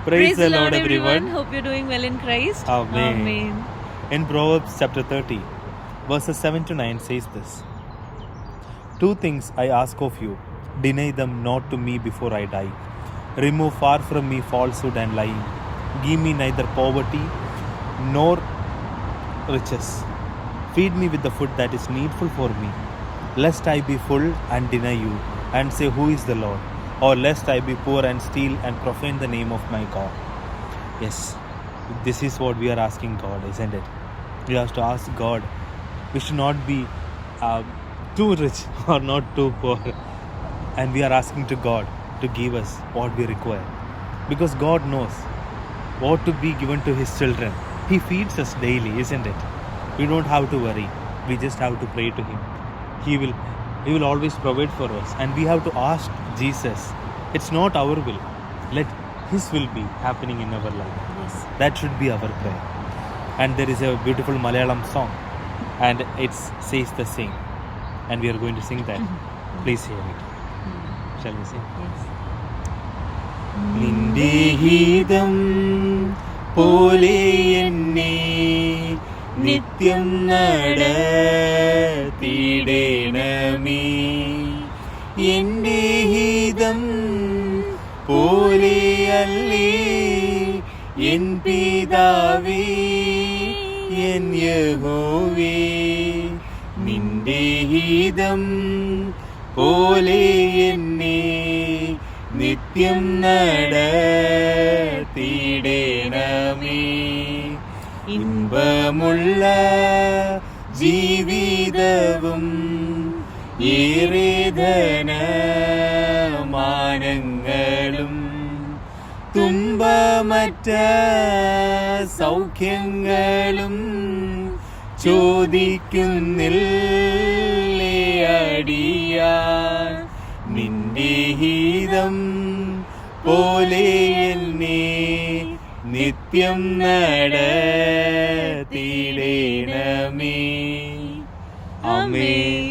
Praise the Lord, everyone. everyone. Hope you're doing well in Christ. Amen. In Proverbs chapter 30, verses 7 to 9 says this: 2 things I ask of you, deny them not to me before I die. Remove far from me falsehood and lying. Give me neither poverty nor riches. Feed me with the food that is needful for me, lest I be full and deny you, and say, Who is the Lord? Or lest I be poor and steal and profane the name of my God. Yes, this is what we are asking God, isn't it? We have to ask God. We should not be too rich or not too poor. And we are asking to God to give us what we require. Because God knows what to be given to His children. He feeds us daily, isn't it? We don't have to worry. We just have to pray to Him. He will always provide for us. And we have to ask Jesus. It's not our will. Let His will be happening in our life. Yes. That should be our prayer. And there is a beautiful Malayalam song, and it says the same. And we are going to sing that. Please hear it. Shall we sing? Yes. നിന്റെ ഹിതം പോലെ എന്നെ നിത്യം നടത്തിയിടണമേ. എൻ്റെ ഹിതം പോലെയല്ലേ N പിതാവേ, N യഹോവേ. നിന്റെ ഹിതം പോലെ എന്നെ നിത്യം നടത്തിയിടണമേ. ഇമ്പമുള്ള ജീവിതവും ഏറെ ധനമാനങ്ങളും തുമ്പമറ്റ സൗഖ്യങ്ങളും ചോദിക്കുന്നില്ലേ അടിയാൻ. നിന്റെ ഹിതം പോലെ എന്നെ നിത്യം നടത്തിയിടണമേ. ആമേൻ.